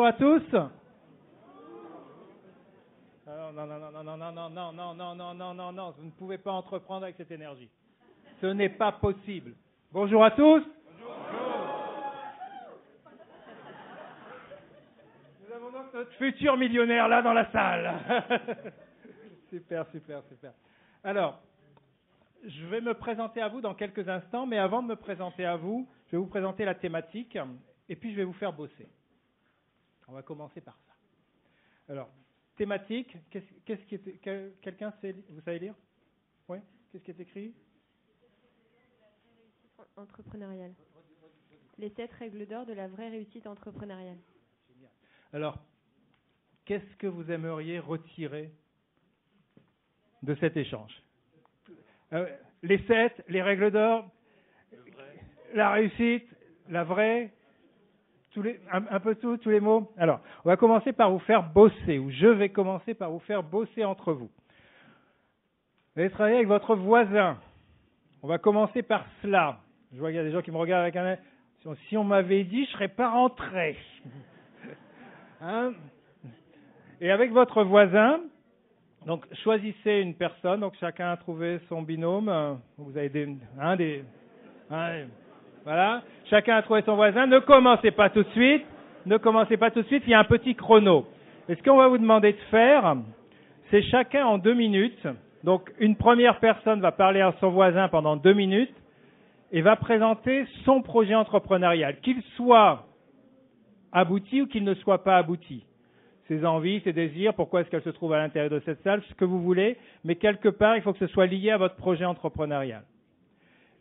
Bonjour à tous. Non, vous ne pouvez pas entreprendre avec cette énergie. Ce n'est pas possible. Bonjour à tous. Nous avons donc notre futur millionnaire là dans la salle. Super. Alors, je vais me présenter à vous dans quelques instants, mais avant de me présenter à vous, je vais vous présenter la thématique et puis je vais vous faire bosser. On va commencer par ça. Alors, thématique, qu'est-ce qui est, quelqu'un sait, vous savez lire? Oui. Qu'est-ce qui est écrit? Entrepreneuriale. Les 7 règles d'or de la vraie réussite entrepreneuriale. Génial. Alors, qu'est-ce que vous aimeriez retirer de cet échange? Les 7, les règles d'or, la réussite, la vraie, un peu tous les mots. Alors, on va commencer par vous faire bosser, ou je vais commencer par vous faire bosser entre vous. Vous allez travailler avec votre voisin. On va commencer par cela. Je vois qu'il y a des gens qui me regardent avec un œil. Si on m'avait dit, je ne serais pas rentré. Hein? Et avec votre voisin, donc choisissez une personne. Donc chacun a trouvé son binôme. Vous avez voilà. Chacun a trouvé son voisin. Ne commencez pas tout de suite. Il y a un petit chrono. Et ce qu'on va vous demander de faire, c'est chacun en 2 minutes. Donc une première personne va parler à son voisin pendant 2 minutes et va présenter son projet entrepreneurial, qu'il soit abouti ou qu'il ne soit pas abouti. Ses envies, ses désirs, pourquoi est-ce qu'elle se trouve à l'intérieur de cette salle, ce que vous voulez, mais quelque part, il faut que ce soit lié à votre projet entrepreneurial.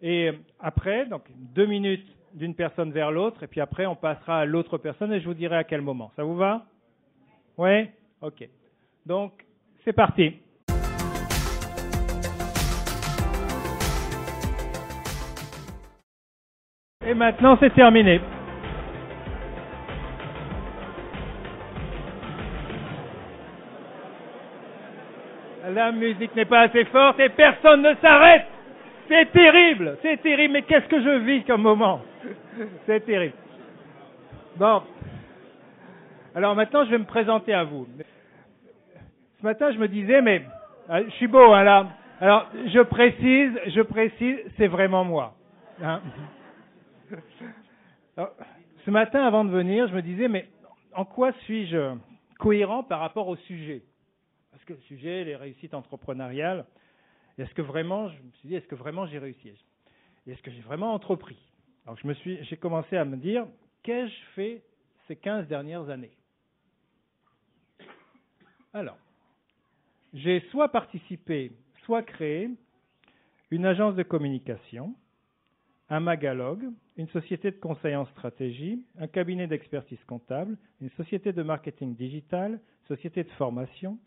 Et après, donc 2 minutes d'une personne vers l'autre, et puis après, on passera à l'autre personne et je vous dirai à quel moment. Ça vous va? Oui? Ok. Donc, c'est parti. Et maintenant, c'est terminé. La musique n'est pas assez forte et personne ne s'arrête. C'est terrible, mais qu'est-ce que je vis comme moment? C'est terrible. Bon. Alors maintenant, je vais me présenter à vous. Ce matin, je me disais, mais je suis beau, hein, là. Alors, je précise, c'est vraiment moi. Hein? Alors, ce matin, avant de venir, je me disais, mais en quoi suis-je cohérent par rapport au sujet? Parce que le sujet, les réussites entrepreneuriales, est-ce que vraiment j'ai réussi? Est-ce que j'ai vraiment entrepris? Alors j'ai commencé à me dire, qu'ai-je fait ces 15 dernières années? Alors, j'ai soit participé, soit créé une agence de communication, un magalogue, une société de conseil en stratégie, un cabinet d'expertise comptable, une société de marketing digital, une société de formation,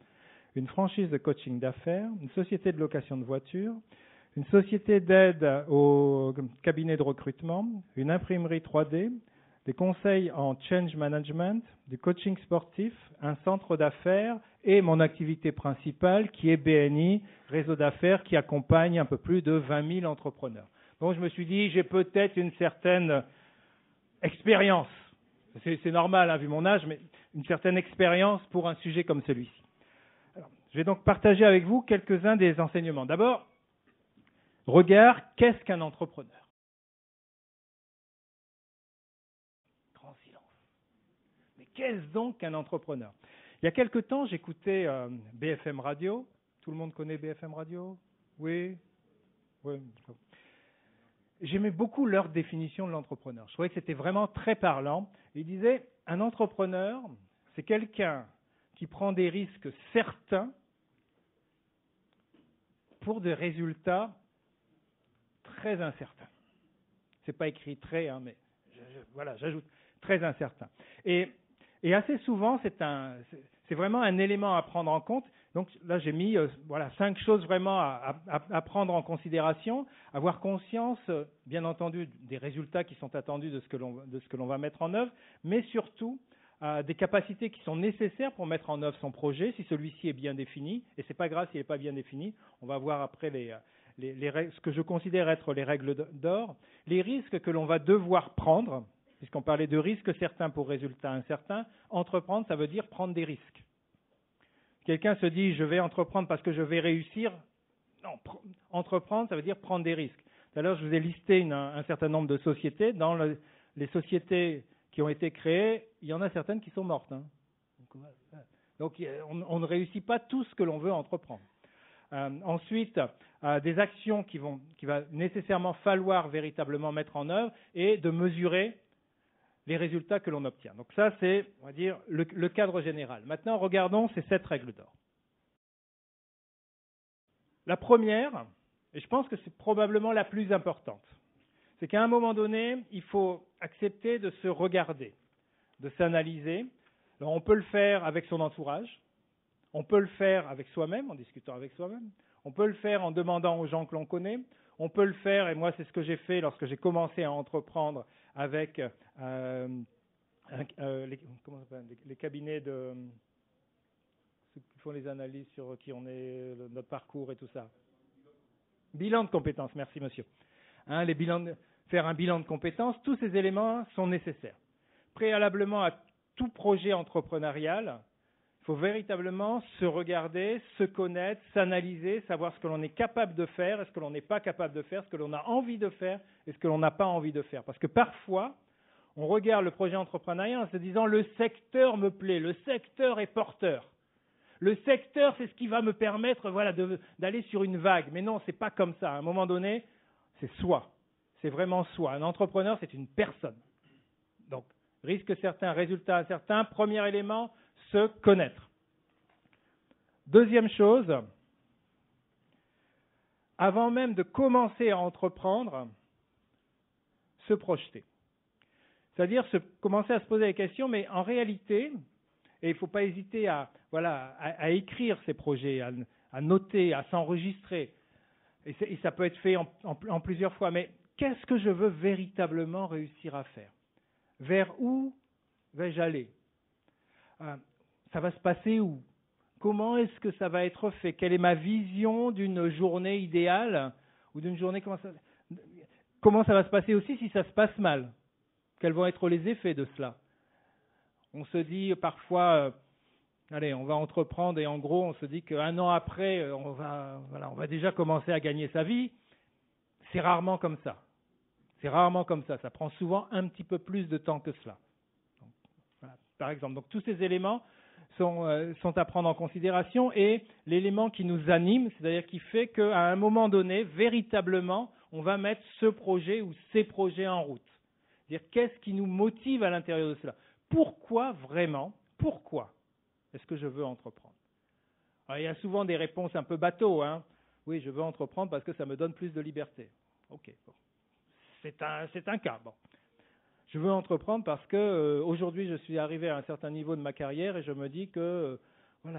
une franchise de coaching d'affaires, une société de location de voitures, une société d'aide au cabinet de recrutement, une imprimerie 3D, des conseils en change management, du coaching sportif, un centre d'affaires et mon activité principale qui est BNI, réseau d'affaires qui accompagne un peu plus de 20 000 entrepreneurs. Donc je me suis dit, j'ai peut-être une certaine expérience, c'est normal hein, vu mon âge, mais une certaine expérience pour un sujet comme celui-ci. Alors, je vais donc partager avec vous quelques-uns des enseignements. D'abord, regard, qu'est-ce qu'un entrepreneur? Grand silence. Mais qu'est-ce donc qu'un entrepreneur? Il y a quelque temps, j'écoutais BFM Radio. Tout le monde connaît BFM Radio? Oui. J'aimais beaucoup leur définition de l'entrepreneur. Je trouvais que c'était vraiment très parlant. Ils disaient, un entrepreneur, c'est quelqu'un qui prend des risques certains pour des résultats très incertains. C'est pas écrit très, hein, mais j'ajoute très incertain. Et assez souvent, c'est vraiment un élément à prendre en compte. Donc là, j'ai mis 5 choses vraiment à prendre en considération, avoir conscience, bien entendu, des résultats qui sont attendus de ce que l'on va mettre en œuvre, mais surtout des capacités qui sont nécessaires pour mettre en œuvre son projet, si celui-ci est bien défini. Et c'est pas grave s'il n'est pas bien défini. On va voir après ce que je considère être les règles d'or, les risques que l'on va devoir prendre puisqu'on parlait de risques certains pour résultats incertains. Entreprendre, ça veut dire prendre des risques. Quelqu'un se dit, je vais entreprendre parce que je vais réussir. Non, entreprendre, ça veut dire prendre des risques. Tout à l'heure, je vous ai listé un certain nombre de sociétés. Dans les sociétés qui ont été créées, il y en a certaines qui sont mortes. Hein. Donc, on ne réussit pas tout ce que l'on veut entreprendre. Ensuite, des actions qu'il va nécessairement falloir véritablement mettre en œuvre et de mesurer les résultats que l'on obtient. Donc ça, c'est, on va dire, le cadre général. Maintenant, regardons ces 7 règles d'or. La première, et je pense que c'est probablement la plus importante, c'est qu'à un moment donné, il faut accepter de se regarder, de s'analyser. Alors, on peut le faire avec son entourage, on peut le faire avec soi-même, en discutant avec soi-même, on peut le faire en demandant aux gens que l'on connaît, on peut le faire, et moi c'est ce que j'ai fait lorsque j'ai commencé à entreprendre avec les cabinets de ceux qui font les analyses sur qui on est, notre parcours et tout ça. Bilan de compétences, merci monsieur. Faire un bilan de compétences, tous ces éléments sont nécessaires. Préalablement à tout projet entrepreneurial, il faut véritablement se regarder, se connaître, s'analyser, savoir ce que l'on est capable de faire, ce que l'on n'est pas capable de faire, ce que l'on a envie de faire et ce que l'on n'a pas envie de faire. Parce que parfois, on regarde le projet entrepreneurial en se disant « le secteur me plaît, le secteur est porteur ». Le secteur, c'est ce qui va me permettre d'aller sur une vague. Mais non, ce n'est pas comme ça. À un moment donné, c'est soi. C'est vraiment soi. Un entrepreneur, c'est une personne. Donc, risque certain, résultat incertain. Premier élément, se connaître. Deuxième chose, avant même de commencer à entreprendre, se projeter. C'est-à-dire commencer à se poser la question, mais en réalité, et il ne faut pas hésiter à écrire ces projets, à noter, à s'enregistrer. Et ça peut être fait en plusieurs fois. Mais qu'est-ce que je veux véritablement réussir à faire? Vers où vais-je aller? Ça va se passer où? Comment est-ce que ça va être fait? Quelle est ma vision d'une journée idéale? Ou d'une journée, comment ça va se passer aussi si ça se passe mal? Quels vont être les effets de cela? On se dit parfois, allez, on va entreprendre et en gros, on se dit qu'un an après, on va déjà commencer à gagner sa vie. C'est rarement comme ça. C'est rarement comme ça. Ça prend souvent un petit peu plus de temps que cela. Donc, voilà, par exemple, donc tous ces éléments sont à prendre en considération et l'élément qui nous anime, c'est-à-dire qui fait qu'à un moment donné, véritablement, on va mettre ce projet ou ces projets en route. C'est-à-dire qu'est-ce qui nous motive à l'intérieur de cela? Pourquoi vraiment? Pourquoi est-ce que je veux entreprendre? Alors, il y a souvent des réponses un peu bateaux. Hein. Oui, je veux entreprendre parce que ça me donne plus de liberté. Ok, bon. C'est un cas. Bon. Je veux entreprendre parce que aujourd'hui, je suis arrivé à un certain niveau de ma carrière et je me dis que,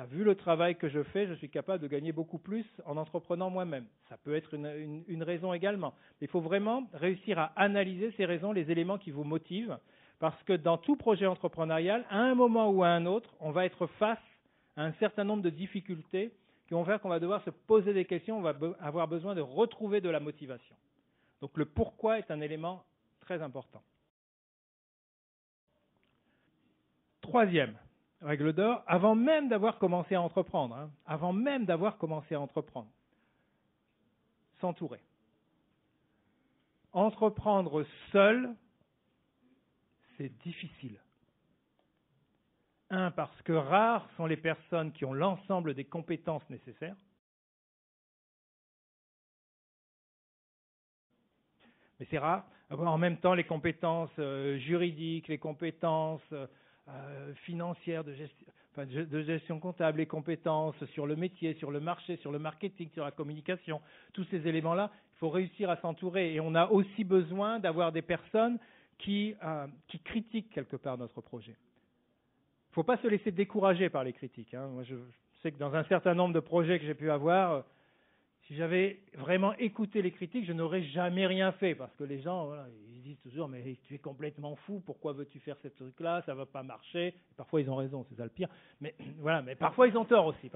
vu le travail que je fais, je suis capable de gagner beaucoup plus en entreprenant moi-même. Ça peut être une raison également. Il faut vraiment réussir à analyser ces raisons, les éléments qui vous motivent. Parce que dans tout projet entrepreneurial, à un moment ou à un autre, on va être face à un certain nombre de difficultés qui vont faire qu'on va devoir se poser des questions, on va avoir besoin de retrouver de la motivation. Donc le pourquoi est un élément très important. Troisième règle d'or, avant même d'avoir commencé à entreprendre, s'entourer. Entreprendre seul, c'est difficile. Parce que rares sont les personnes qui ont l'ensemble des compétences nécessaires. Mais c'est rare. En même temps, les compétences juridiques, les compétences financières, de gestion comptable, les compétences sur le métier, sur le marché, sur le marketing, sur la communication, tous ces éléments-là, il faut réussir à s'entourer. Et on a aussi besoin d'avoir des personnes qui critiquent quelque part notre projet. Il ne faut pas se laisser décourager par les critiques. Hein. Moi, je sais que dans un certain nombre de projets que j'ai pu avoir, si j'avais vraiment écouté les critiques, je n'aurais jamais rien fait. Parce que les gens, ils disent toujours « mais tu es complètement fou, pourquoi veux-tu faire ce truc-là, ça ne va pas marcher ». Parfois, ils ont raison, c'est ça le pire. Mais parfois, ils ont tort aussi.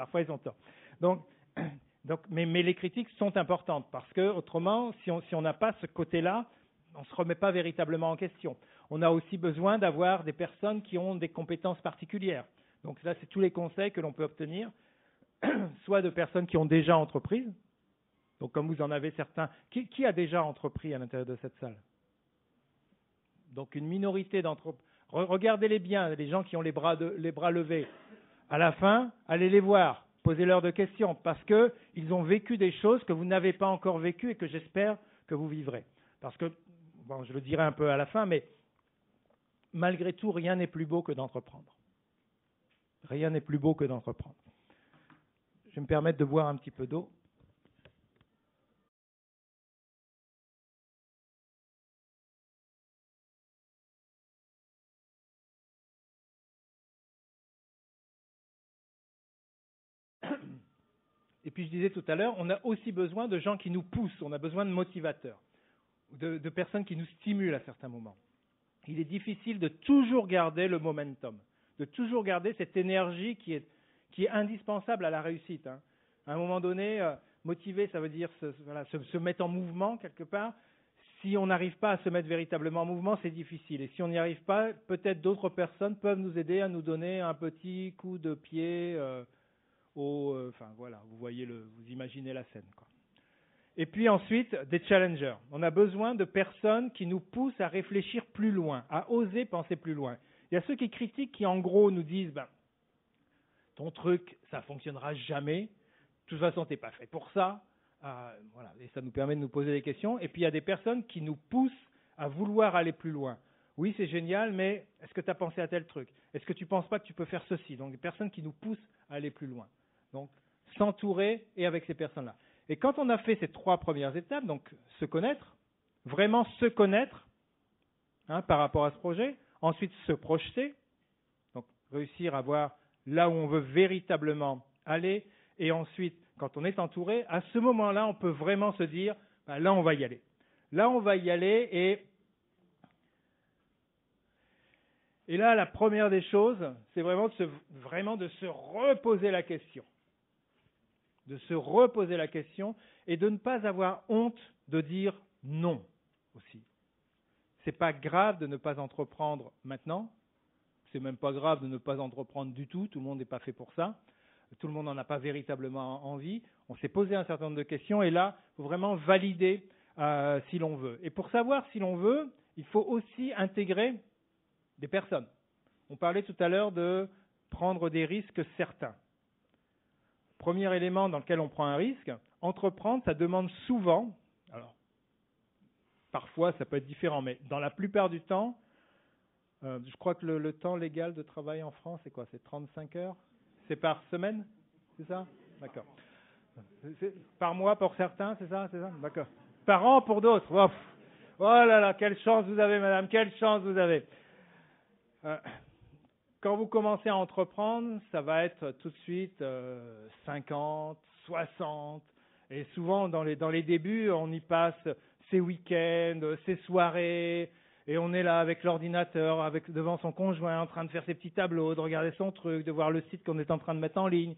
Mais les critiques sont importantes. Parce que autrement, si on n'a pas ce côté-là, on ne se remet pas véritablement en question. on a aussi besoin d'avoir des personnes qui ont des compétences particulières. Donc ça, c'est tous les conseils que l'on peut obtenir, soit de personnes qui ont déjà entreprise. Donc comme vous en avez certains, qui a déjà entrepris à l'intérieur de cette salle? Donc une minorité d'entrepreneurs. Regardez-les bien, les gens qui ont les bras levés. À la fin, allez les voir, posez-leur des questions, parce qu'ils ont vécu des choses que vous n'avez pas encore vécues et que j'espère que vous vivrez. Parce que, bon, je le dirai un peu à la fin, mais malgré tout, rien n'est plus beau que d'entreprendre. Rien n'est plus beau que d'entreprendre. Je vais me permettre de boire un petit peu d'eau. Et puis je disais tout à l'heure, on a aussi besoin de gens qui nous poussent, on a besoin de motivateurs, de personnes qui nous stimulent à certains moments. Il est difficile de toujours garder le momentum, de toujours garder cette énergie qui est indispensable à la réussite. À un moment donné, motiver, ça veut dire se mettre en mouvement quelque part. Si on n'arrive pas à se mettre véritablement en mouvement, c'est difficile. Et si on n'y arrive pas, peut-être d'autres personnes peuvent nous aider à nous donner un petit coup de pied enfin voilà, vous imaginez la scène, quoi. Et puis ensuite, des challengers. On a besoin de personnes qui nous poussent à réfléchir plus loin, à oser penser plus loin. Il y a ceux qui critiquent, qui en gros nous disent ton truc, ça ne fonctionnera jamais, de toute façon, tu n'es pas fait pour ça. Voilà. Et ça nous permet de nous poser des questions. Et puis il y a des personnes qui nous poussent à vouloir aller plus loin. Oui, c'est génial, mais est-ce que tu as pensé à tel truc? Est-ce que tu ne penses pas que tu peux faire ceci? Donc des personnes qui nous poussent à aller plus loin. Donc s'entourer et avec ces personnes-là. Et quand on a fait ces 3 premières étapes, donc se connaître, vraiment se connaître par rapport à ce projet, ensuite se projeter, donc réussir à voir là où on veut véritablement aller, et ensuite, quand on est entouré, à ce moment-là, on peut vraiment se dire, là on va y aller. Là on va y aller, et là la première des choses, c'est vraiment de se reposer la question. De se reposer la question et de ne pas avoir honte de dire non aussi. C'est pas grave de ne pas entreprendre maintenant. C'est même pas grave de ne pas entreprendre du tout. Tout le monde n'est pas fait pour ça. Tout le monde n'en a pas véritablement envie. On s'est posé un certain nombre de questions et là, il faut vraiment valider si l'on veut. Et pour savoir si l'on veut, il faut aussi intégrer des personnes. On parlait tout à l'heure de prendre des risques certains. Premier élément dans lequel on prend un risque, entreprendre, ça demande souvent, alors parfois ça peut être différent, mais dans la plupart du temps, je crois que le temps légal de travail en France, c'est quoi? C'est 35 heures? C'est par semaine? C'est ça? D'accord. Par mois pour certains, c'est ça? D'accord. Par an pour d'autres? Oh là là, quelle chance vous avez, madame, quelle chance vous avez. Quand vous commencez à entreprendre, ça va être tout de suite 50, 60. Et souvent, dans les débuts, on y passe ses week-ends, ses soirées, et on est là avec l'ordinateur, devant son conjoint, en train de faire ses petits tableaux, de regarder son truc, de voir le site qu'on est en train de mettre en ligne.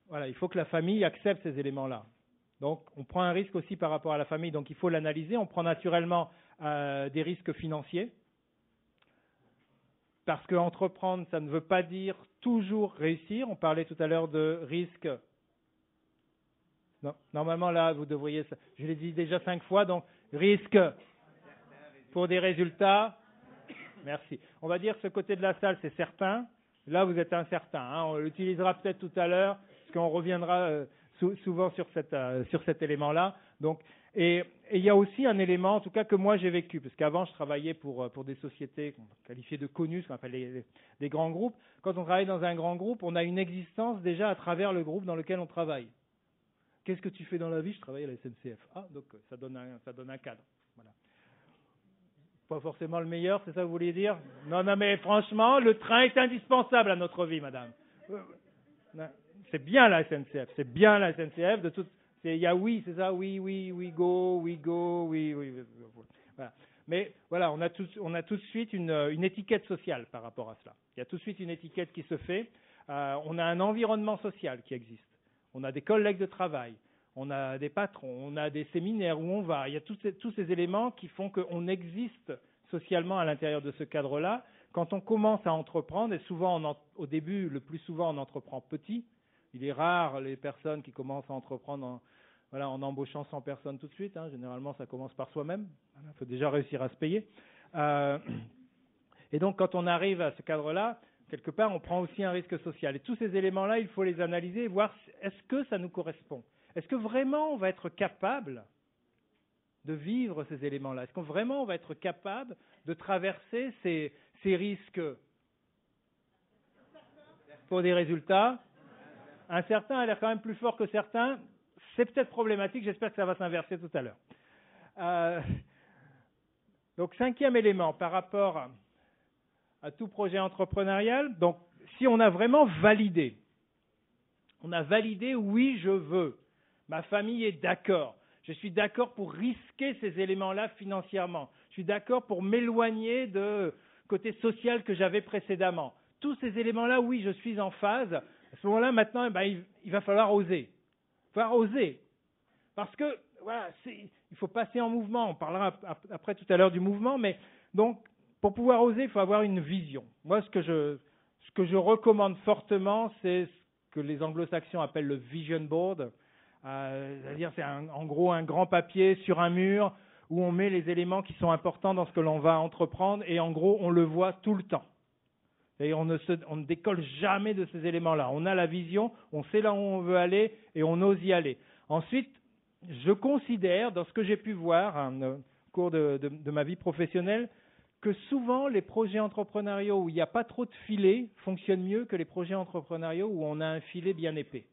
Voilà, il faut que la famille accepte ces éléments-là. Donc, on prend un risque aussi par rapport à la famille, donc il faut l'analyser. On prend naturellement des risques financiers. Parce qu'entreprendre, ça ne veut pas dire toujours réussir. On parlait tout à l'heure de risque. Non, normalement, là, vous devriez... Je l'ai dit déjà 5 fois, donc risque pour des résultats. Merci. On va dire que ce côté de la salle, c'est certain. Là, vous êtes incertain. On l'utilisera peut-être tout à l'heure, parce qu'on reviendra souvent sur cet élément-là. Donc, et il y a aussi un élément, en tout cas, que moi j'ai vécu, parce qu'avant je travaillais pour des sociétés qualifiées de connues, ce qu'on appelle des grands groupes. Quand on travaille dans un grand groupe, on a une existence déjà à travers le groupe dans lequel on travaille. Qu'est-ce que tu fais dans la vie? Je travaille à la SNCF. Ah, donc ça donne un cadre. Voilà. Pas forcément le meilleur, c'est ça que vous voulez dire? Non, mais franchement, le train est indispensable à notre vie, madame. C'est bien la SNCF, c'est bien la SNCF de toute... Il y a oui, c'est ça, oui, go, oui. Voilà. Mais voilà, on a tout de suite une étiquette sociale par rapport à cela. Il y a tout de suite une étiquette qui se fait. On a un environnement social qui existe. On a des collègues de travail, on a des patrons, on a des séminaires où on va. Il y a tous ces éléments qui font qu'on existe socialement à l'intérieur de ce cadre-là. Quand on commence à entreprendre, et souvent au début, le plus souvent on entreprend petit, il est rare les personnes qui commencent à entreprendre en embauchant 100 personnes tout de suite. Généralement, ça commence par soi-même. Il faut déjà réussir à se payer. Et donc, quand on arrive à ce cadre-là, quelque part, on prend aussi un risque social. Et tous ces éléments-là, il faut les analyser et voir est-ce que ça nous correspond. Est-ce que vraiment on va être capable de vivre ces éléments-là? Est-ce qu'on vraiment on va être capable de traverser ces risques pour des résultats? Un certain a l'air quand même plus fort que certains. C'est peut-être problématique. J'espère que ça va s'inverser tout à l'heure. Donc, 5e élément par rapport à tout projet entrepreneurial. Donc, si on a vraiment validé, oui, je veux. Ma famille est d'accord. Je suis d'accord pour risquer ces éléments-là financièrement. Je suis d'accord pour m'éloigner de côté social que j'avais précédemment. Tous ces éléments-là, oui, je suis en phase. À ce moment-là, maintenant, il va falloir oser. Il va falloir oser. Parce que, voilà, il faut passer en mouvement. On parlera après tout à l'heure du mouvement, mais donc, pour pouvoir oser, il faut avoir une vision. Moi, ce que je recommande fortement, c'est ce que les anglo-saxons appellent le vision board. C'est-à-dire, c'est en gros un grand papier sur un mur où on met les éléments qui sont importants dans ce que l'on va entreprendre et en gros, on le voit tout le temps. Et on ne décolle jamais de ces éléments-là. On a la vision, on sait là où on veut aller et on ose y aller. Ensuite, je considère, dans ce que j'ai pu voir au cours de ma vie professionnelle, que souvent les projets entrepreneuriaux où il n'y a pas trop de filets fonctionnent mieux que les projets entrepreneuriaux où on a un filet bien épais.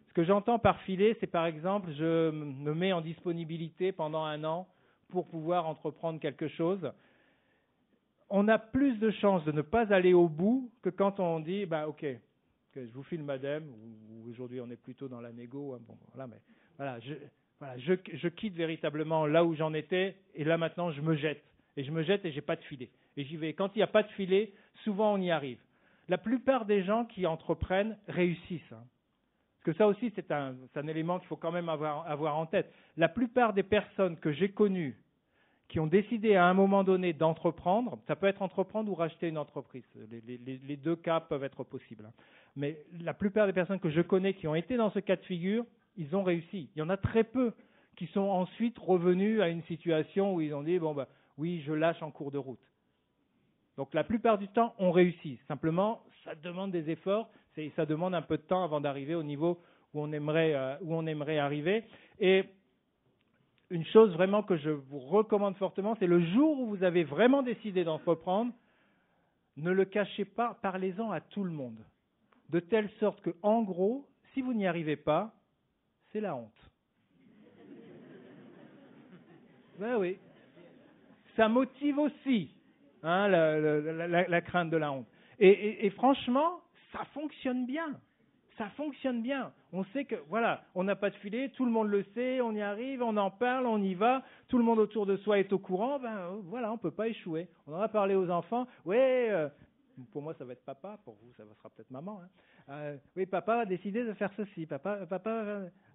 Ce que j'entends par filet, c'est par exemple, je me mets en disponibilité pendant 1 an pour pouvoir entreprendre quelque chose. On a plus de chances de ne pas aller au bout que quand on dit, ok, je vous file madame, ou aujourd'hui on est plutôt dans la négo, je quitte véritablement là où j'en étais, et là maintenant je me jette. Et je me jette et j'ai pas de filet. Et j'y vais. Quand il n'y a pas de filet, souvent on y arrive. La plupart des gens qui entreprennent réussissent. Parce que ça aussi, c'est un élément qu'il faut quand même avoir en tête. La plupart des personnes que j'ai connues qui ont décidé à un moment donné d'entreprendre, ça peut être entreprendre ou racheter une entreprise. Les deux cas peuvent être possibles. Mais la plupart des personnes que je connais qui ont été dans ce cas de figure, ils ont réussi. Il y en a très peu qui sont ensuite revenus à une situation où ils ont dit, oui, je lâche en cours de route. Donc la plupart du temps, on réussit. Simplement, ça demande des efforts, ça demande un peu de temps avant d'arriver au niveau où on aimerait arriver. Et une chose vraiment que je vous recommande fortement, c'est le jour où vous avez vraiment décidé d'entreprendre, ne le cachez pas, parlez-en à tout le monde. De telle sorte que, en gros, si vous n'y arrivez pas, c'est la honte. Ben oui. Ça motive aussi la crainte de la honte. Et franchement, ça fonctionne bien. Ça fonctionne bien. On sait que, voilà, on n'a pas de filet, tout le monde le sait, on y arrive, on en parle, on y va, tout le monde autour de soi est au courant, voilà, on ne peut pas échouer. On en a parlé aux enfants, pour moi ça va être papa, pour vous ça sera peut-être maman. Oui, papa a décidé de faire ceci, papa,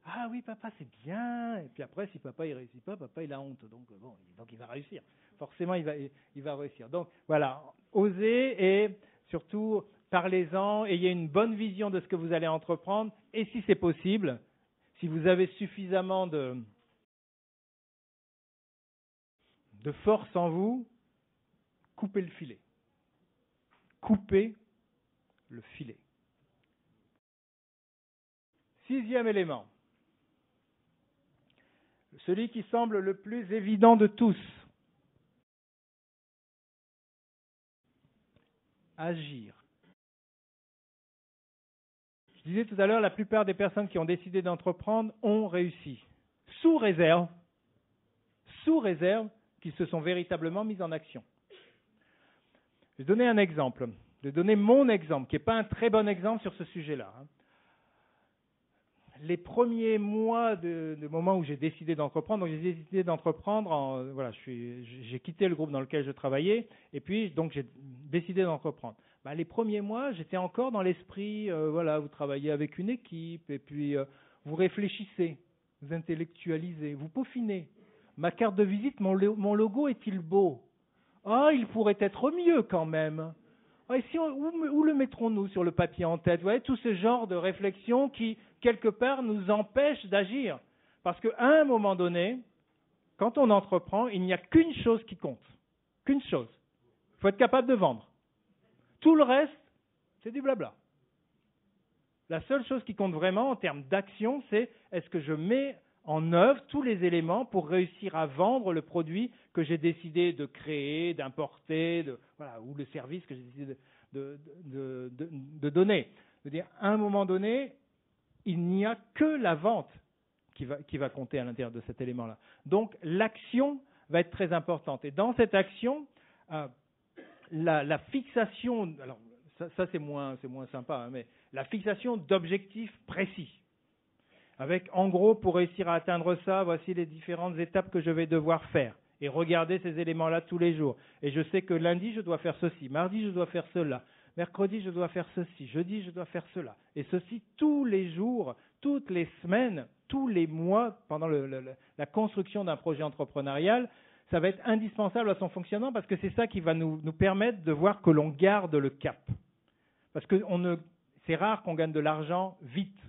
ah oui, papa, c'est bien. Et puis après, si papa il réussit pas, papa il a honte, donc il va réussir. Forcément, il va réussir. Donc voilà, osez et surtout parlez-en, ayez une bonne vision de ce que vous allez entreprendre. Et si c'est possible, si vous avez suffisamment de force en vous, coupez le filet. Coupez le filet. 6e élément. Celui qui semble le plus évident de tous. Agir. Je disais tout à l'heure, la plupart des personnes qui ont décidé d'entreprendre ont réussi. Sous réserve qu'ils se sont véritablement mis en action. Je vais donner un exemple. Je vais donner mon exemple, qui n'est pas un très bon exemple sur ce sujet-là. Les premiers mois du moment où j'ai décidé d'entreprendre, j'ai quitté le groupe dans lequel je travaillais, et puis donc j'ai décidé d'entreprendre. Les premiers mois, j'étais encore dans l'esprit, vous travaillez avec une équipe, et puis vous réfléchissez, vous intellectualisez, vous peaufinez. Ma carte de visite, mon logo est-il beau ? Ah, il pourrait être mieux quand même. Ah, et si où le mettrons-nous sur le papier en tête? Vous voyez, tout ce genre de réflexion qui, quelque part, nous empêche d'agir. Parce qu'à un moment donné, quand on entreprend, il n'y a qu'une chose qui compte. Qu'une chose. Il faut être capable de vendre. Tout le reste, c'est du blabla. La seule chose qui compte vraiment en termes d'action, c'est est-ce que je mets en œuvre tous les éléments pour réussir à vendre le produit que j'ai décidé de créer, d'importer, ou le service que j'ai décidé de donner. C'est-à-dire, à un moment donné, il n'y a que la vente qui va compter à l'intérieur de cet élément-là. Donc, l'action va être très importante. Et dans cette action, la fixation, alors ça c'est moins sympa, mais la fixation d'objectifs précis. Avec, en gros, pour réussir à atteindre ça, voici les différentes étapes que je vais devoir faire. Et regarder ces éléments-là tous les jours. Et je sais que lundi, je dois faire ceci. Mardi, je dois faire cela. Mercredi, je dois faire ceci. Jeudi, je dois faire cela. Et ceci tous les jours, toutes les semaines, tous les mois, pendant la construction d'un projet entrepreneurial. Ça va être indispensable à son fonctionnement parce que c'est ça qui va nous permettre de voir que l'on garde le cap. Parce que c'est rare qu'on gagne de l'argent vite.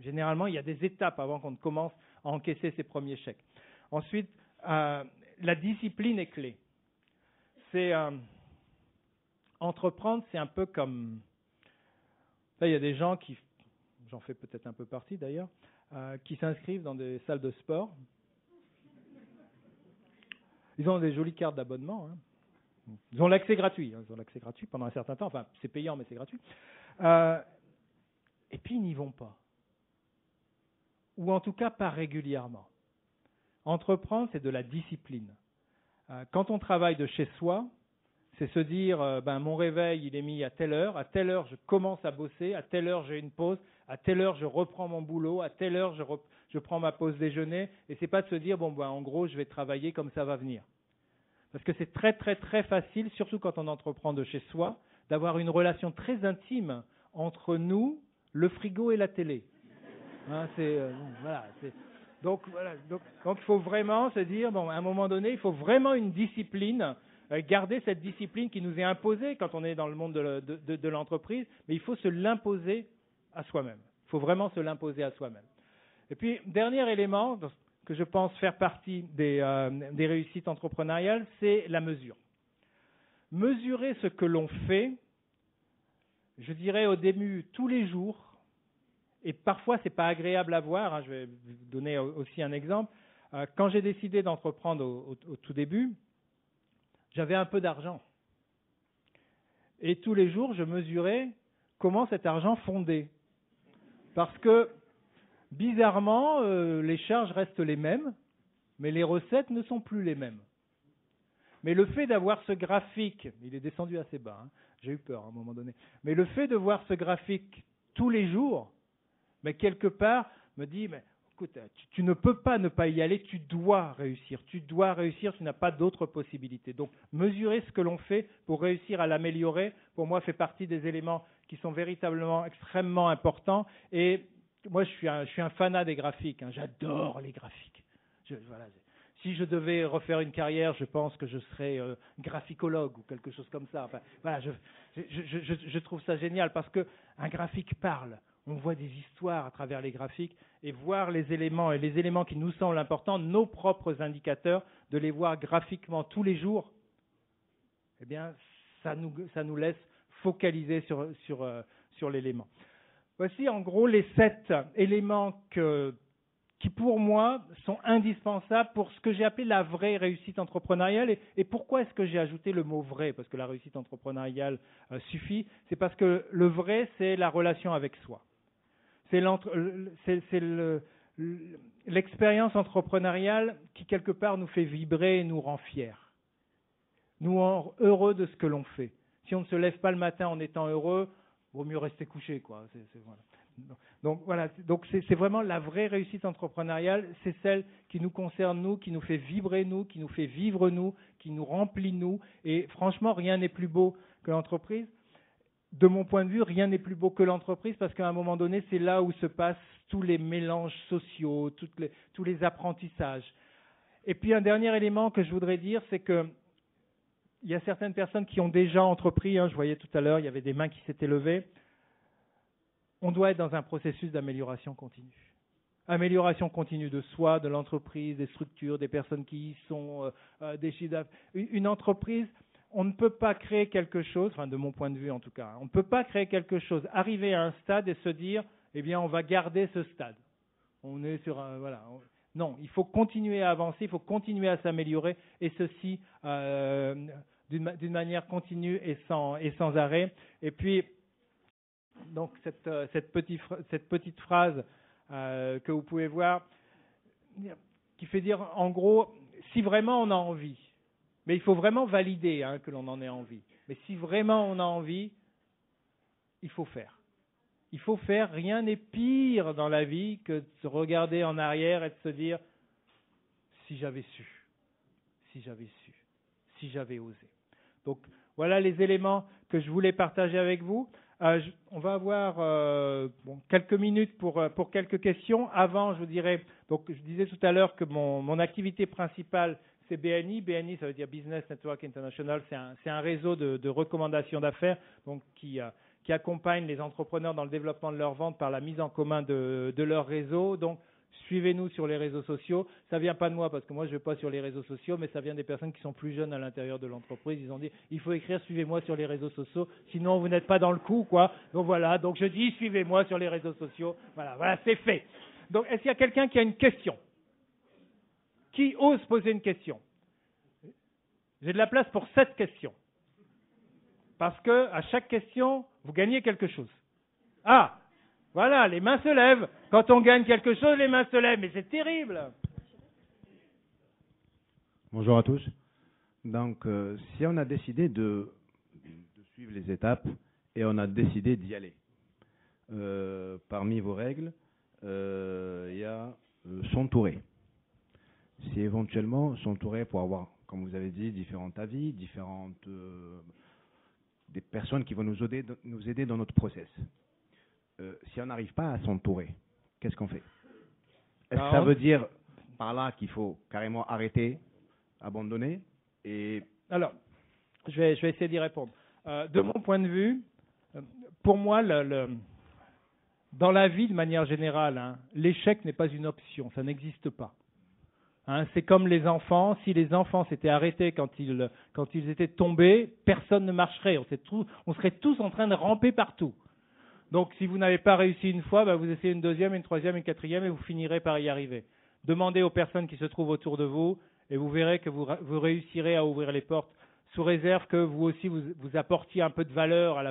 Généralement, il y a des étapes avant qu'on ne commence à encaisser ses premiers chèques. Ensuite, la discipline est clé. Entreprendre, c'est un peu comme... Là, il y a des gens qui, j'en fais peut-être un peu partie d'ailleurs, qui s'inscrivent dans des salles de sport. Ils ont des jolies cartes d'abonnement. Hein. Ils ont l'accès gratuit. Ils ont l'accès gratuit pendant un certain temps. Enfin, c'est payant, mais c'est gratuit. Et puis, ils n'y vont pas. Ou en tout cas, pas régulièrement. Entreprendre, c'est de la discipline. Quand on travaille de chez soi, c'est se dire, mon réveil, il est mis à telle heure je commence à bosser, à telle heure j'ai une pause, à telle heure je reprends mon boulot, à telle heure je prends ma pause déjeuner, et c'est pas de se dire, en gros, je vais travailler comme ça va venir. Parce que c'est très, très, très facile, surtout quand on entreprend de chez soi, d'avoir une relation très intime entre nous, le frigo et la télé. Hein, donc, il faut vraiment se dire, à un moment donné, il faut vraiment une discipline, garder cette discipline qui nous est imposée quand on est dans le monde de l'entreprise, mais il faut se l'imposer à soi-même. Il faut vraiment se l'imposer à soi-même. Et puis, dernier élément que je pense faire partie des réussites entrepreneuriales, c'est la mesure. Mesurer ce que l'on fait, je dirais au début tous les jours, et parfois ce n'est pas agréable à voir, hein, je vais vous donner aussi un exemple. Quand j'ai décidé d'entreprendre au tout début, j'avais un peu d'argent. Et tous les jours, je mesurais comment cet argent fondait. Parce que, bizarrement, les charges restent les mêmes, mais les recettes ne sont plus les mêmes. Mais le fait d'avoir ce graphique, il est descendu assez bas, hein, j'ai eu peur à un moment donné, mais le fait de voir ce graphique tous les jours, mais quelque part, me dit, écoute, tu ne peux pas ne pas y aller, tu dois réussir, tu n'as pas d'autre possibilité. Donc, mesurer ce que l'on fait pour réussir à l'améliorer, pour moi, fait partie des éléments qui sont véritablement extrêmement importants. Et moi, je suis un fanat des graphiques, hein, j'adore les graphiques. Si je devais refaire une carrière, je pense que je serais graphicologue ou quelque chose comme ça. Enfin, voilà, je trouve ça génial parce qu'un graphique parle. On voit des histoires à travers les graphiques et voir les éléments qui nous semblent importants, nos propres indicateurs, de les voir graphiquement tous les jours, eh bien, ça nous laisse focaliser sur l'élément. Voici en gros les 7 éléments qui pour moi sont indispensables pour ce que j'ai appelé la vraie réussite entrepreneuriale. Et pourquoi est-ce que j'ai ajouté le mot vrai? Parce que la réussite entrepreneuriale suffit. C'est parce que le vrai, c'est la relation avec soi. C'est l'expérience entrepreneuriale qui, quelque part, nous fait vibrer et nous rend fiers. Nous rend heureux de ce que l'on fait. Si on ne se lève pas le matin en étant heureux, il vaut mieux rester couché, quoi. Voilà. Donc c'est vraiment la vraie réussite entrepreneuriale, c'est celle qui nous concerne nous, qui nous fait vibrer nous, qui nous fait vivre nous, qui nous remplit nous. Et franchement, rien n'est plus beau que l'entreprise. De mon point de vue, rien n'est plus beau que l'entreprise parce qu'à un moment donné, c'est là où se passent tous les mélanges sociaux, tous les apprentissages. Et puis un dernier élément que je voudrais dire, c'est que il y a certaines personnes qui ont déjà entrepris, je voyais tout à l'heure, il y avait des mains qui s'étaient levées. On doit être dans un processus d'amélioration continue. Amélioration continue de soi, de l'entreprise, des structures, des personnes qui y sont, des chiffres d'affaires. Une entreprise, on ne peut pas créer quelque chose, enfin de mon point de vue en tout cas, on ne peut pas créer quelque chose, arriver à un stade et se dire, eh bien on va garder ce stade. On est sur un, voilà. Non, il faut continuer à avancer, il faut continuer à s'améliorer, et ceci d'une manière continue et sans arrêt. Et puis, donc cette petite phrase que vous pouvez voir, qui fait dire, en gros, si vraiment on a envie, mais il faut vraiment valider que l'on en ait envie, mais si vraiment on a envie, il faut faire. Il faut faire, rien n'est pire dans la vie que de se regarder en arrière et de se dire « si j'avais su, si j'avais su, si j'avais osé ». Donc voilà les éléments que je voulais partager avec vous. On va avoir quelques minutes pour quelques questions. Avant, je vous dirais, donc je disais tout à l'heure que mon activité principale, c'est BNI. BNI, ça veut dire Business Network International. C'est un réseau de recommandations d'affaires donc qui accompagne les entrepreneurs dans le développement de leur vente par la mise en commun de leur réseau. Donc, suivez-nous sur les réseaux sociaux. Ça ne vient pas de moi parce que moi, je ne vais pas sur les réseaux sociaux, mais ça vient des personnes qui sont plus jeunes à l'intérieur de l'entreprise. Ils ont dit, il faut écrire « Suivez-moi sur les réseaux sociaux », sinon vous n'êtes pas dans le coup, quoi. Donc voilà, donc je dis « Suivez-moi sur les réseaux sociaux ». Voilà, c'est fait. Donc, est-ce qu'il y a quelqu'un qui a une question? Qui ose poser une question? J'ai de la place pour 7 questions. Parce que à chaque question, vous gagnez quelque chose. Ah, voilà, les mains se lèvent. Quand on gagne quelque chose, les mains se lèvent. Mais c'est terrible. Bonjour à tous. Donc, si on a décidé de suivre les étapes et on a décidé d'y aller, parmi vos règles, il y a s'entourer. Si éventuellement s'entourer pour avoir, comme vous avez dit, différents avis, des personnes qui vont nous aider dans notre process. Si on n'arrive pas à s'entourer, qu'est-ce qu'on fait? Est-ce que ça veut dire par là qu'il faut carrément arrêter, abandonner Alors, je vais essayer d'y répondre. De mon point de vue, pour moi, dans la vie de manière générale, l'échec n'est pas une option, ça n'existe pas. C'est comme les enfants. Si les enfants s'étaient arrêtés quand ils étaient tombés, personne ne marcherait. On serait tous en train de ramper partout. Donc, si vous n'avez pas réussi une fois, vous essayez une deuxième, une troisième, une quatrième et vous finirez par y arriver. Demandez aux personnes qui se trouvent autour de vous et vous verrez que vous réussirez à ouvrir les portes, sous réserve que vous aussi vous apportiez un peu de valeur à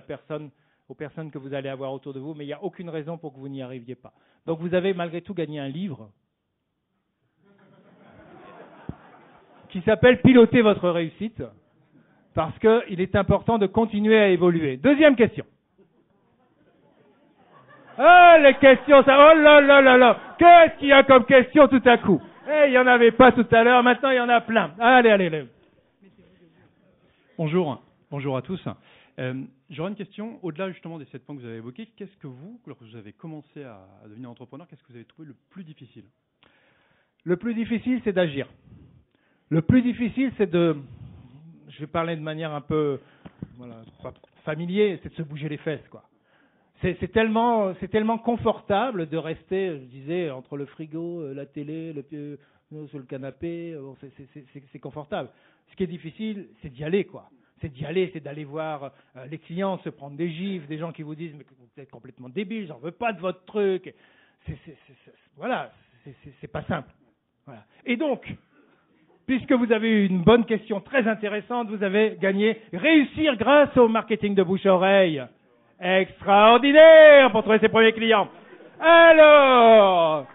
aux personnes que vous allez avoir autour de vous. Mais il n'y a aucune raison pour que vous n'y arriviez pas. Donc, vous avez malgré tout gagné un livre qui s'appelle « Piloter votre réussite », parce qu'il est important de continuer à évoluer. Deuxième question. Ah, les questions, ça... Oh là là là là. Qu'est-ce qu'il y a comme question tout à coup? Il n'y en avait pas tout à l'heure, maintenant il y en a plein. Allez. Bonjour à tous. J'aurais une question, au-delà justement des 7 points que vous avez évoqués, qu'est-ce que lorsque vous avez commencé à devenir entrepreneur, qu'est-ce que vous avez trouvé le plus difficile? Le plus difficile, c'est d'agir. Le plus difficile, c'est je vais parler de manière un peu familier, c'est de se bouger les fesses, quoi. C'est tellement confortable de rester, je disais, entre le frigo, la télé, le pied sur le canapé, c'est confortable. Ce qui est difficile, c'est d'y aller, quoi. C'est d'y aller, c'est d'aller voir les clients, se prendre des gifles, des gens qui vous disent « mais vous êtes complètement débile, j'en veux pas de votre truc ». Voilà, c'est pas simple. Voilà. Et donc, puisque vous avez eu une bonne question très intéressante, vous avez gagné réussir grâce au marketing de bouche à oreille. Extraordinaire pour trouver ses premiers clients. Alors,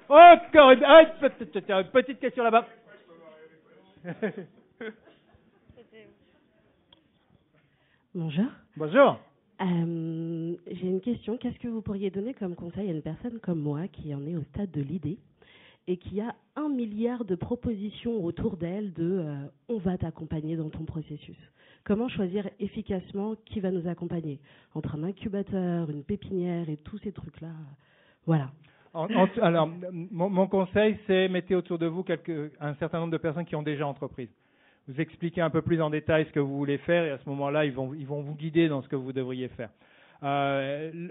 encore une petite question là-bas. Bonjour. Bonjour. J'ai une question. Qu'est-ce que vous pourriez donner comme conseil à une personne comme moi qui en est au stade de l'idée et qui a 1 milliard de propositions autour d'elle on va t'accompagner dans ton processus. Comment choisir efficacement qui va nous accompagner? Entre un incubateur, une pépinière et tous ces trucs-là. Voilà. Alors, mon conseil, c'est mettez autour de vous un certain nombre de personnes qui ont déjà entreprise. vous expliquer un peu plus en détail ce que vous voulez faire, et à ce moment-là, ils vont vous guider dans ce que vous devriez faire. Il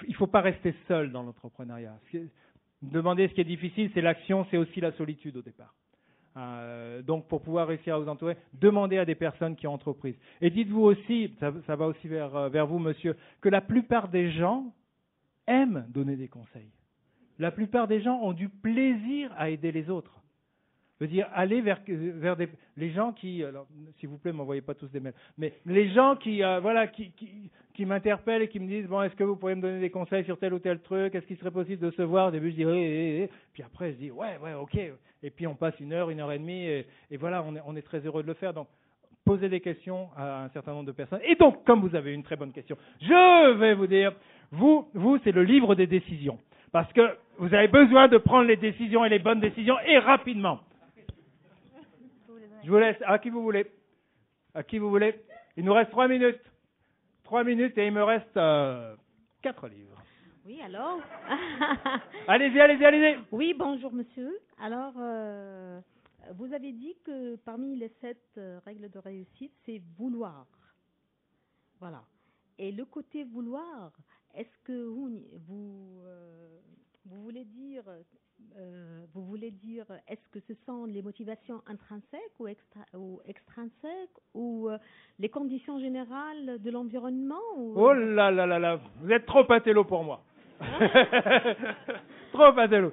ne faut pas rester seul dans l'entrepreneuriat. Demander ce qui est difficile, c'est l'action, c'est aussi la solitude au départ. Donc, pour pouvoir réussir à vous entourer, demandez à des personnes qui ont entreprise. Et dites-vous aussi, ça va aussi vers vous, monsieur, que la plupart des gens aiment donner des conseils. La plupart des gens ont du plaisir à aider les autres. Je veux dire, allez vers les gens qui, alors, s'il vous plaît, ne m'envoyez pas tous des mails, mais les gens qui m'interpellent et qui me disent, bon, est-ce que vous pourriez me donner des conseils sur tel ou tel truc, est-ce qu'il serait possible de se voir? Au début, je dis, puis après, je dis, ouais, ok. Et puis, on passe 1 heure, 1h30, et voilà, on est très heureux de le faire. Donc, posez des questions à un certain nombre de personnes. Et donc, comme vous avez une très bonne question, je vais vous dire, vous, c'est le livre des décisions. Parce que vous avez besoin de prendre les décisions et les bonnes décisions, et rapidement. Je vous laisse. À qui vous voulez? À qui vous voulez? Il nous reste 3 minutes. 3 minutes et il me reste 4 livres. Oui, alors Allez-y. Oui, bonjour monsieur. Alors, vous avez dit que parmi les 7 règles de réussite, c'est vouloir. Voilà. Et le côté vouloir, est-ce que vous voulez dire... est-ce que ce sont les motivations intrinsèques ou extrinsèques ou les conditions générales de l'environnement Oh là là là là, vous êtes trop intello pour moi. Trop intello.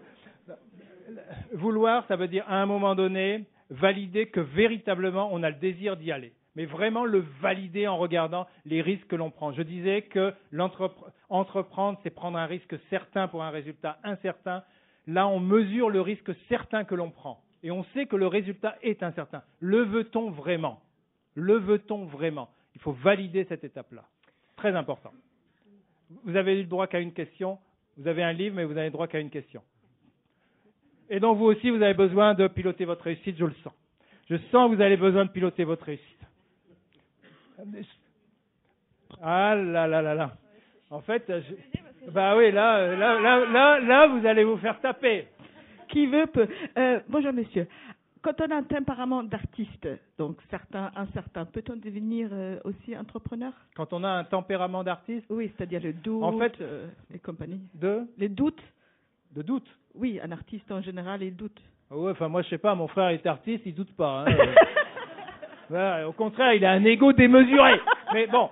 Vouloir, ça veut dire à un moment donné, valider que véritablement on a le désir d'y aller. Mais vraiment le valider en regardant les risques que l'on prend. Je disais que entreprendre, c'est prendre un risque certain pour un résultat incertain. Là, on mesure le risque certain que l'on prend. Et on sait que le résultat est incertain. Le veut-on vraiment? Le veut-on vraiment? Il faut valider cette étape-là. Très important. Vous avez eu le droit qu'à une question. Vous avez un livre, mais vous n'avez le droit qu'à une question. Et donc, vous aussi, vous avez besoin de piloter votre réussite, je le sens. Je sens que vous avez besoin de piloter votre réussite. Ah là là là là. En fait, bah oui, là, vous allez vous faire taper. Qui veut peut. Bonjour monsieur. Quand on a un tempérament d'artiste, donc un certain, peut-on devenir aussi entrepreneur? Quand on a un tempérament d'artiste? Oui, c'est-à-dire le doute, en fait, et compagnie. Les doutes? De doute? Oui, un artiste en général, il doute. Ouais, enfin moi je sais pas, mon frère est artiste, il doute pas. Hein. Voilà, au contraire, il a un ego démesuré. Mais bon,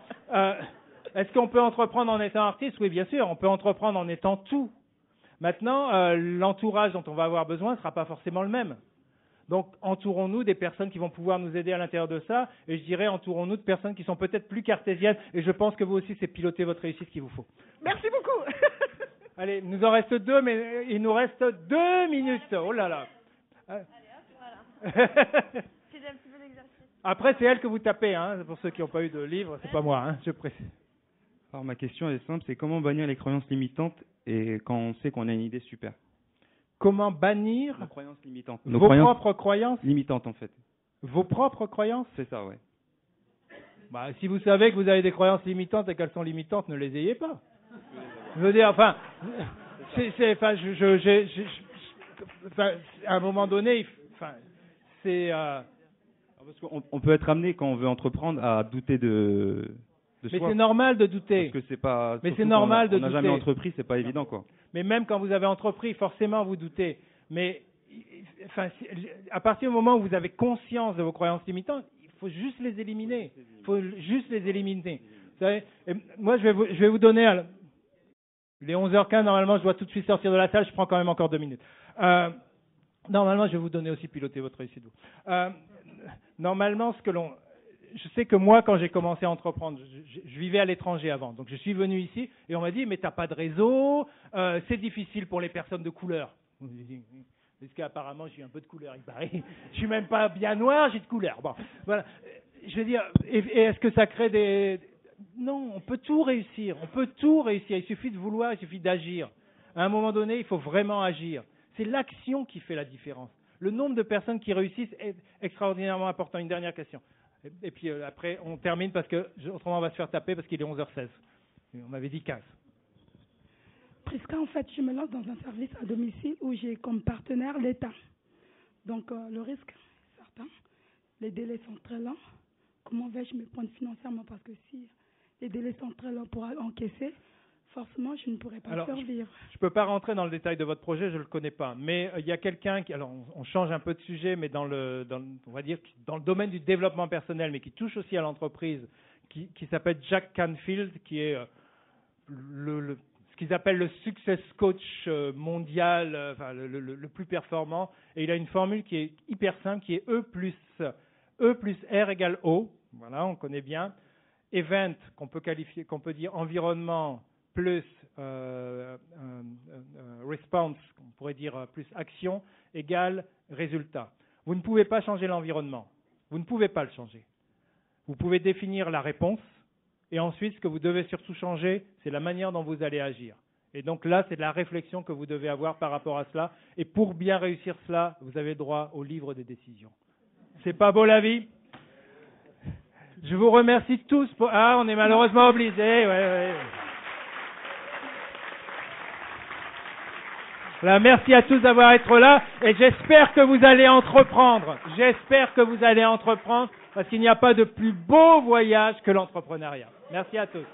est-ce qu'on peut entreprendre en étant artiste? Oui, bien sûr, on peut entreprendre en étant tout. Maintenant, l'entourage dont on va avoir besoin ne sera pas forcément le même. Donc, entourons-nous des personnes qui vont pouvoir nous aider à l'intérieur de ça, et je dirais, entourons-nous de personnes qui sont peut-être plus cartésiennes, et je pense que vous aussi, c'est piloter votre réussite qu'il vous faut. Merci beaucoup. Allez, il nous en reste 2, mais il nous reste 2 minutes. Oh là là. Allez, hop, voilà. C'est un petit peu d'exercice. Après, c'est elle que vous tapez, hein. Pour ceux qui n'ont pas eu de livre, c'est pas moi, hein, je précise. Alors, ma question est simple, c'est comment bannir les croyances limitantes et quand on sait qu'on a une idée super? Comment bannir nos croyances limitantes. Vos propres croyances limitantes, en fait. Vos propres croyances? C'est ça, ouais. Bah, si vous savez que vous avez des croyances limitantes et qu'elles sont limitantes, ne les ayez pas. Je veux dire, enfin, à un moment donné, c'est... Parce qu'on peut être amené, quand on veut entreprendre, à douter de mais soi. c'est normal de douter. Parce que c'est pas... Mais c'est normal de douter. On n'a jamais entrepris, c'est pas évident, quoi. Mais même quand vous avez entrepris, forcément vous doutez. Mais enfin, à partir du moment où vous avez conscience de vos croyances limitantes, il faut juste les éliminer. Il faut juste les éliminer. Vous savez, et moi, je vais vous donner... Il est 11h15, normalement, je dois tout de suite sortir de la salle, je prends quand même encore 2 minutes. Normalement, je vais vous donner aussi piloter votre réussite. Normalement, je sais que moi, quand j'ai commencé à entreprendre, je vivais à l'étranger avant. Donc, je suis venu ici et on m'a dit, mais t'as pas de réseau, c'est difficile pour les personnes de couleur. Parce qu'apparemment, j'ai un peu de couleur, il paraît. Je suis même pas bien noir, j'ai de couleur. Bon, voilà. Je veux dire, et est-ce que ça crée des... Non, on peut tout réussir. On peut tout réussir. Il suffit de vouloir, il suffit d'agir. À un moment donné, il faut vraiment agir. C'est l'action qui fait la différence. Le nombre de personnes qui réussissent est extraordinairement important. Une dernière question. Et puis après, on termine parce que autrement on va se faire taper parce qu'il est 11h16. On m'avait dit 15. Prisca, en fait, je me lance dans un service à domicile où j'ai comme partenaire l'État. Donc le risque est certain. les délais sont très lents. Comment vais-je me prendre financièrement? Parce que si les délais sont très lents pour encaisser, forcément, je ne pourrais pas survivre. Je ne peux pas rentrer dans le détail de votre projet, je ne le connais pas. Mais il y a quelqu'un qui, alors on change un peu de sujet, mais on va dire dans le domaine du développement personnel, mais qui touche aussi à l'entreprise, qui s'appelle Jack Canfield, qui est ce qu'ils appellent le success coach mondial, enfin, le plus performant. Et il a une formule qui est hyper simple, qui est E plus R égale O. Voilà, on connaît bien. Event, qu'on peut dire environnement, plus response, on pourrait dire plus action, égale résultat. Vous ne pouvez pas changer l'environnement. Vous ne pouvez pas le changer. Vous pouvez définir la réponse, et ensuite, ce que vous devez surtout changer, c'est la manière dont vous allez agir. Et donc là, c'est de la réflexion que vous devez avoir par rapport à cela. Et pour bien réussir cela, vous avez droit au livre des décisions. C'est pas beau la vie? Je vous remercie tous pour... Ah, on est malheureusement obligés. Ouais. Là, merci à tous d'avoir été là. Et j'espère que vous allez entreprendre. J'espère que vous allez entreprendre parce qu'il n'y a pas de plus beau voyage que l'entrepreneuriat. Merci à tous.